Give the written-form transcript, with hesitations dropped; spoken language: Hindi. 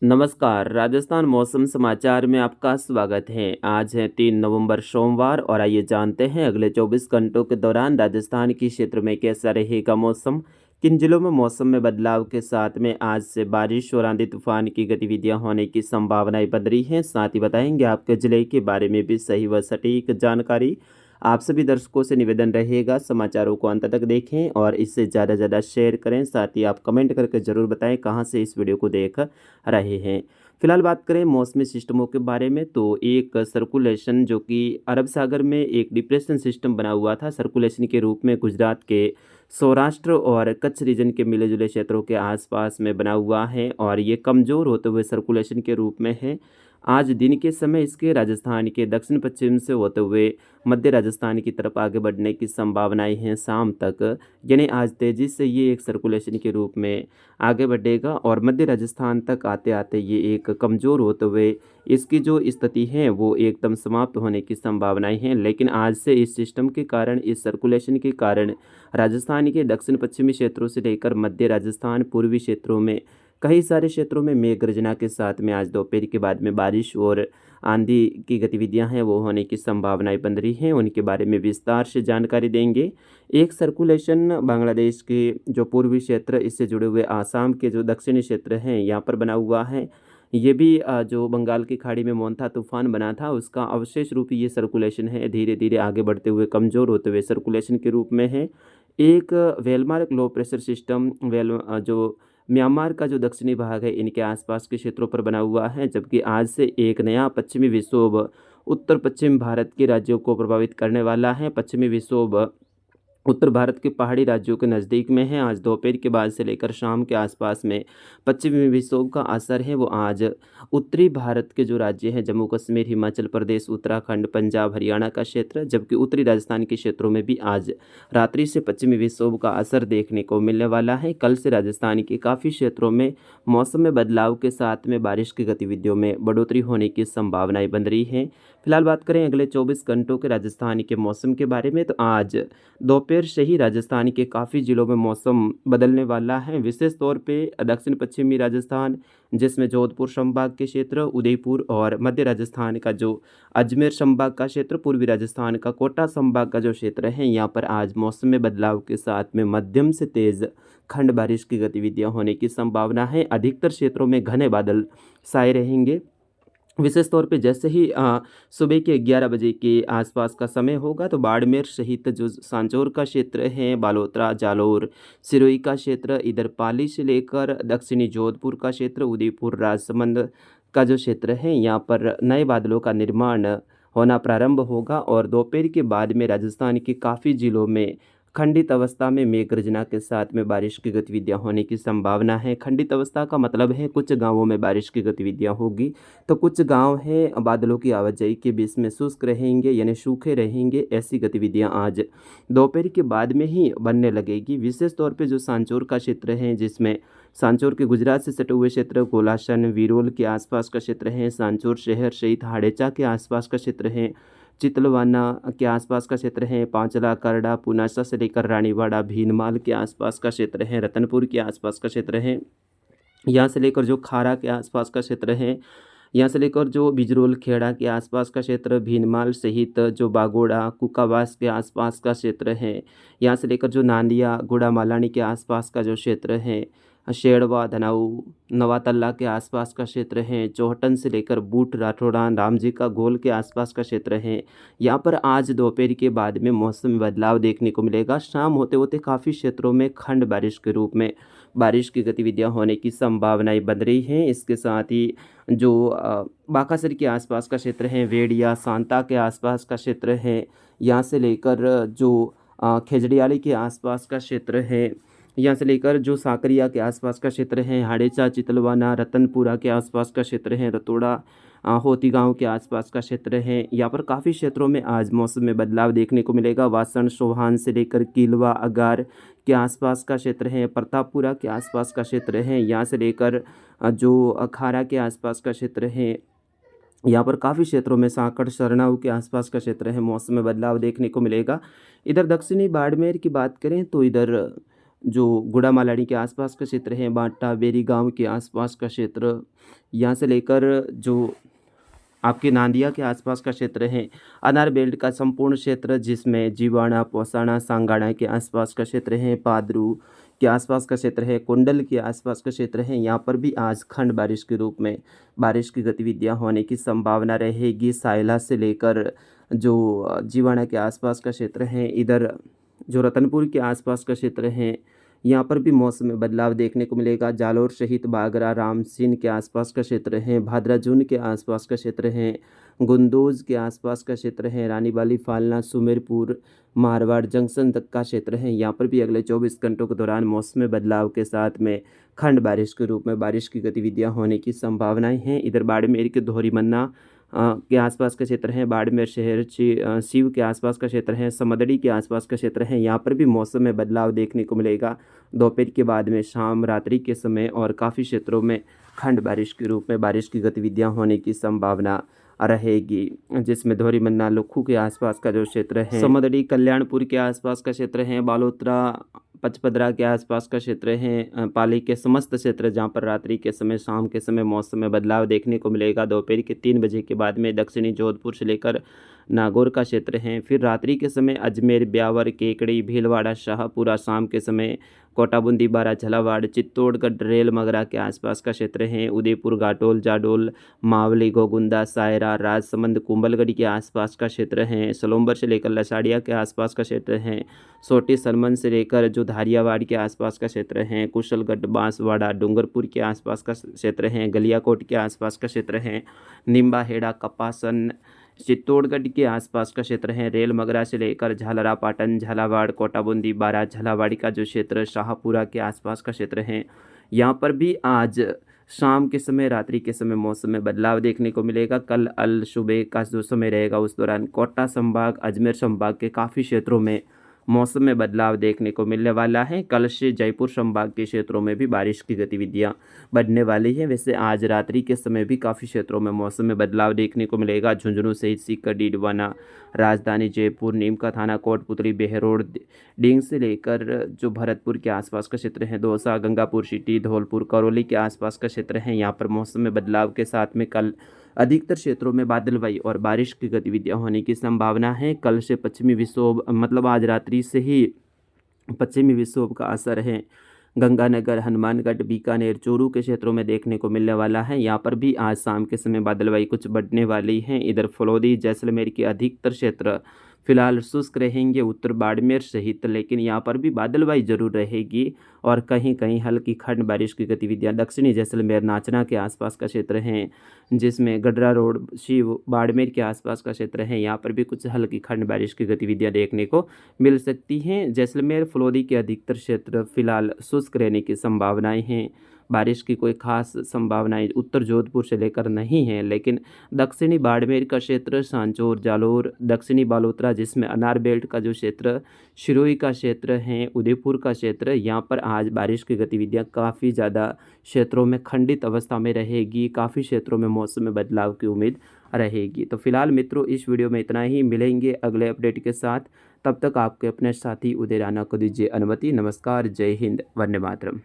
नमस्कार, राजस्थान मौसम समाचार में आपका स्वागत है। आज है 3 नवंबर सोमवार और आइए जानते हैं अगले 24 घंटों के दौरान राजस्थान के क्षेत्र में कैसा रहेगा मौसम। किन जिलों में मौसम में बदलाव के साथ में आज से बारिश और आंधी तूफान की गतिविधियां होने की संभावनाएं बन रही हैं। साथ ही बताएंगे आपके जिले के बारे में भी सही व सटीक जानकारी। आप सभी दर्शकों से निवेदन रहेगा समाचारों को अंत तक देखें और इससे ज़्यादा से ज़्यादा शेयर करें। साथ ही आप कमेंट करके ज़रूर बताएं कहां से इस वीडियो को देख रहे हैं। फिलहाल बात करें मौसमी सिस्टमों के बारे में तो एक सर्कुलेशन जो कि अरब सागर में एक डिप्रेशन सिस्टम बना हुआ था सर्कुलेशन के रूप में गुजरात के सौराष्ट्र और कच्छ रीजन के मिले जुले क्षेत्रों के आसपास में बना हुआ है और ये कमज़ोर होते हुए सर्कुलेशन के रूप में है। आज दिन के समय इसके राजस्थान के दक्षिण पश्चिम से होते हुए मध्य राजस्थान की तरफ आगे बढ़ने की संभावनाएं हैं शाम तक। यानी आज तेज़ी से ये एक सर्कुलेशन के रूप में आगे बढ़ेगा और मध्य राजस्थान तक आते आते ये एक कमज़ोर होते हुए इसकी जो स्थिति है वो एकदम समाप्त होने की संभावनाएं हैं। लेकिन आज से इस सिस्टम के कारण इस सर्कुलेशन के कारण राजस्थान के दक्षिण पश्चिमी क्षेत्रों से लेकर मध्य राजस्थान पूर्वी क्षेत्रों में कई सारे क्षेत्रों में मेघ गर्जना के साथ में आज दोपहर के बाद में बारिश और आंधी की गतिविधियां हैं वो होने की संभावनाएं बन रही हैं। उनके बारे में विस्तार से जानकारी देंगे। एक सर्कुलेशन बांग्लादेश के जो पूर्वी क्षेत्र इससे जुड़े हुए आसाम के जो दक्षिणी क्षेत्र हैं यहाँ पर बना हुआ है। ये भी जो बंगाल की खाड़ी में मोन्था तूफान बना था उसका अवशेष रूपी ये सर्कुलेशन है। धीरे धीरे आगे बढ़ते हुए कमज़ोर होते हुए सर्कुलेशन के रूप में है। एक वेलमार्क लो प्रेशर सिस्टम जो म्यांमार का जो दक्षिणी भाग है इनके आसपास के क्षेत्रों पर बना हुआ है। जबकि आज से एक नया पश्चिमी विक्षोभ उत्तर पश्चिम भारत के राज्यों को प्रभावित करने वाला है। पश्चिमी विक्षोभ उत्तर भारत के पहाड़ी राज्यों के नज़दीक में है। आज दोपहर के बाद से लेकर शाम के आसपास में पश्चिमी विक्षोभ का असर है वो आज उत्तरी भारत के जो राज्य हैं जम्मू कश्मीर, हिमाचल प्रदेश, उत्तराखंड, पंजाब, हरियाणा का क्षेत्र, जबकि उत्तरी राजस्थान के क्षेत्रों में भी आज रात्रि से पश्चिमी विक्षोभ का असर देखने को मिलने वाला है। कल से राजस्थान के काफ़ी क्षेत्रों में मौसम में बदलाव के साथ में बारिश की गतिविधियों में बढ़ोतरी होने की संभावनाएं बन रही हैं। फिलहाल बात करें अगले 24 घंटों के राजस्थान के मौसम के बारे में तो आज दोपहर से ही राजस्थान के काफ़ी ज़िलों में मौसम बदलने वाला है। विशेष तौर पे दक्षिण पश्चिमी राजस्थान जिसमें जोधपुर संभाग के क्षेत्र, उदयपुर और मध्य राजस्थान का जो अजमेर संभाग का क्षेत्र, पूर्वी राजस्थान का कोटा संभाग का जो क्षेत्र है यहाँ पर आज मौसम में बदलाव के साथ में मध्यम से तेज़ खंड बारिश की गतिविधियाँ होने की संभावना है। अधिकतर क्षेत्रों में घने बादल छाए रहेंगे। विशेष तौर पे जैसे ही सुबह के 11 बजे के आसपास का समय होगा तो बाड़मेर सहित जो सांचौर का क्षेत्र है, बालोतरा, जालौर, सिरोही का क्षेत्र, इधर पाली से लेकर दक्षिणी जोधपुर का क्षेत्र, उदयपुर, राजसमंद का जो क्षेत्र है यहाँ पर नए बादलों का निर्माण होना प्रारंभ होगा और दोपहर के बाद में राजस्थान के काफ़ी जिलों में खंडित अवस्था में मेघ गर्जना के साथ में बारिश की गतिविधियां होने की संभावना है। खंडित अवस्था का मतलब है कुछ गांवों में बारिश की गतिविधियां होगी तो कुछ गांव हैं बादलों की आवाजाही के बीच में शुष्क रहेंगे यानी सूखे रहेंगे। ऐसी गतिविधियां आज दोपहर के बाद में ही बनने लगेगी। विशेष तौर पे जो सांचौर का क्षेत्र है जिसमें सांचौर के गुजरात से सटे हुए क्षेत्र, कोलासन, विरोल के आसपास का क्षेत्र है, सांचौर शहर सहित हाड़ेचा के आसपास का क्षेत्र है, चितलवाना के आसपास का क्षेत्र है, पांचला, करड़ा, पुनासा से लेकर रानीवाड़ा, भीनमाल के आसपास का क्षेत्र है, रतनपुर के आसपास का क्षेत्र है, यहाँ से लेकर जो खारा के आसपास का क्षेत्र है, यहाँ से लेकर जो बिजरोल खेड़ा के आसपास का क्षेत्र, भीनमाल सहित जो बागोड़ा, कुकावास के आसपास का क्षेत्र है, यहाँ से लेकर जो नांदिया, गुड़ा मालानी के आसपास का जो क्षेत्र है, शेड़वा, धनाऊ, नवातल्ला के आसपास का क्षेत्र है, चौहटन से लेकर बूट, राठौड़ा, रामजी का गोल के आसपास का क्षेत्र है। यहाँ पर आज दोपहर के बाद में मौसम में बदलाव देखने को मिलेगा। शाम होते होते काफ़ी क्षेत्रों में खंड बारिश के रूप में बारिश की गतिविधियाँ होने की संभावनाएं बन रही हैं। इसके साथ ही जो बाकासर के आसपास का क्षेत्र है, वेड़िया, सांता के आसपास का क्षेत्र है, यहाँ से लेकर जो खेजड़ियाली के आसपास का क्षेत्र है, यहाँ से लेकर जो साकरिया के आसपास का क्षेत्र है, हाड़ेचा, चितलवाना, रतनपुरा के आसपास का क्षेत्र है, रतोड़ा, होती गांव के आसपास का क्षेत्र है। यहाँ पर काफ़ी क्षेत्रों में आज मौसम में बदलाव देखने को मिलेगा। वासण, सोहान से लेकर किलवा, अगार के आसपास का क्षेत्र है, प्रतापपुरा के आसपास का क्षेत्र है, यहाँ से लेकर जो अखाड़ा के आसपास का क्षेत्र है, यहाँ पर काफ़ी क्षेत्रों में साकड़, सरनाऊ के आसपास का क्षेत्र है, मौसम में बदलाव देखने को मिलेगा। इधर दक्षिणी बाड़मेर की बात करें तो इधर जो गुड़ामालानी के आसपास का क्षेत्र है, बांटा बेरी गांव के आसपास का क्षेत्र, यहाँ से लेकर जो आपके नांदिया के आसपास का क्षेत्र है, अनार बेल्ट का संपूर्ण क्षेत्र जिसमें जीवाणा, पौसाना, सांगाड़ा के आसपास का क्षेत्र है, पादरू के आसपास का क्षेत्र है, कुंडल के आसपास का क्षेत्र है, यहाँ पर भी आज खंड बारिश के रूप में बारिश की गतिविधियाँ होने की संभावना रहेगी। सायला से लेकर जो जीवाणा के आसपास का क्षेत्र है, इधर जो रतनपुर के आसपास का क्षेत्र है, यहाँ पर भी मौसम में बदलाव देखने को मिलेगा। जालोर सहित बागरा, रामसीन के आसपास का क्षेत्र है, भादराजून के आसपास का क्षेत्र है, गुंदोज के आसपास का क्षेत्र है, रानीबाली, फालना, सुमेरपुर, मारवाड़ जंक्शन तक का क्षेत्र है। यहाँ पर भी अगले 24 घंटों के दौरान मौसम में बदलाव के साथ में खंड बारिश के रूप में बारिश की गतिविधियाँ होने की संभावनाएं हैं। इधर बाड़मेर के दोहरी मन्ना के आसपास का क्षेत्र है, बाड़मेर शहर, सीव के आसपास का क्षेत्र है, समदड़ी के आसपास का क्षेत्र है। यहाँ पर भी मौसम में बदलाव देखने को मिलेगा। दोपहर के बाद में शाम, रात्रि के समय और काफ़ी क्षेत्रों में खंड बारिश के रूप में बारिश की गतिविधियाँ होने की संभावना रहेगी, जिसमें धोरी मन्ना, लुखू के आसपास का जो क्षेत्र है, समदड़ी, कल्याणपुर के आसपास का क्षेत्र है, बालोतरा, पचपदरा के आसपास का क्षेत्र है, पाली के समस्त क्षेत्र जहां पर रात्रि के समय, शाम के समय मौसम में बदलाव देखने को मिलेगा। दोपहर के 3 बजे के बाद में दक्षिणी जोधपुर से लेकर नागौर का क्षेत्र है। फिर रात्रि के समय अजमेर, ब्यावर, केकड़ी, भीलवाड़ा, शाहपुरा, शाम के समय कोटाबूंदी, बारा, झालावाड़, चित्तौड़गढ़, रेल मगरा के आसपास का क्षेत्र है, उदयपुर, घाटोल, जाडोल, मावली, गोगुंदा, सायरा, राजसमंद, कुंभलगढ़ के आसपास का क्षेत्र है, सलोम्बर से लेकर लसाड़िया के आसपास का क्षेत्र है, सोटी सरमन से लेकर जो धारियावाड़ के आसपास का क्षेत्र है, कुशलगढ़, बांसवाड़ा, डूंगरपुर के आसपास का क्षेत्र है, गलियाकोट के आसपास का क्षेत्र है, निम्बा, हेड़ा, कपासन, चित्तौड़गढ़ के आसपास का क्षेत्र है, रेल मगरा से लेकर झालरा, पाटन, झालावाड़, कोटाबूंदी, बारा, झालावाड़ का जो क्षेत्र, शाहपुरा के आसपास का क्षेत्र है। यहाँ पर भी आज शाम के समय, रात्रि के समय मौसम में बदलाव देखने को मिलेगा। कल अल सुबह का जो समय रहेगा उस दौरान कोटा संभाग, अजमेर संभाग के काफ़ी क्षेत्रों में मौसम में बदलाव देखने को मिलने वाला है। कल से जयपुर संभाग के क्षेत्रों में भी बारिश की गतिविधियां बढ़ने वाली हैं। वैसे आज रात्रि के समय भी काफ़ी क्षेत्रों में मौसम में बदलाव देखने को मिलेगा। झुंझुनू सहित सीकर, डीडवाना, राजधानी जयपुर, नीमका थाना, कोटपुतली, बेहरोड, डींग से लेकर जो भरतपुर के आसपास का क्षेत्र है, दौसा, गंगापुर सिटी, धौलपुर, करौली के आसपास का क्षेत्र है, यहाँ पर मौसम में बदलाव के साथ में कल अधिकतर क्षेत्रों में बादलवाई और बारिश की गतिविधियां होने की संभावना है। कल से पश्चिमी विक्षोभ, मतलब आज रात्रि से ही पश्चिमी विक्षोभ का असर है गंगानगर, हनुमानगढ़, बीकानेर, चूरू के क्षेत्रों में देखने को मिलने वाला है। यहाँ पर भी आज शाम के समय बादलवाई कुछ बढ़ने वाली है। इधर फलौदी, जैसलमेर के अधिकतर क्षेत्र फिलहाल शुष्क रहेंगे, उत्तर बाड़मेर सहित, लेकिन यहाँ पर भी बादलवाई जरूर रहेगी और कहीं कहीं हल्की खंड बारिश की गतिविधियाँ दक्षिणी जैसलमेर, नाचना के आसपास का क्षेत्र हैं, जिसमें गडरा रोड, शिव, बाड़मेर के आसपास का क्षेत्र है, यहाँ पर भी कुछ हल्की खंड बारिश की गतिविधियाँ देखने को मिल सकती हैं। जैसलमेर, फलौदी के अधिकतर क्षेत्र फिलहाल शुष्क रहने की संभावनाएं हैं। बारिश की कोई खास संभावनाएं उत्तर जोधपुर से लेकर नहीं है, लेकिन दक्षिणी बाड़मेर का क्षेत्र, सांचौर, जालोर, दक्षिणी बालोतरा जिसमें अनार बेल्ट का जो क्षेत्र, सिरोही का क्षेत्र है, उदयपुर का क्षेत्र, यहाँ पर आज बारिश की गतिविधियाँ काफ़ी ज़्यादा क्षेत्रों में खंडित अवस्था में रहेगी। काफ़ी क्षेत्रों में मौसम में बदलाव की उम्मीद रहेगी। तो फिलहाल मित्रों इस वीडियो में इतना ही, मिलेंगे अगले अपडेट के साथ। तब तक आपके अपने साथी उदय राणा को दीजिए अनुमति। नमस्कार, जय हिंद, वंदे मातरम।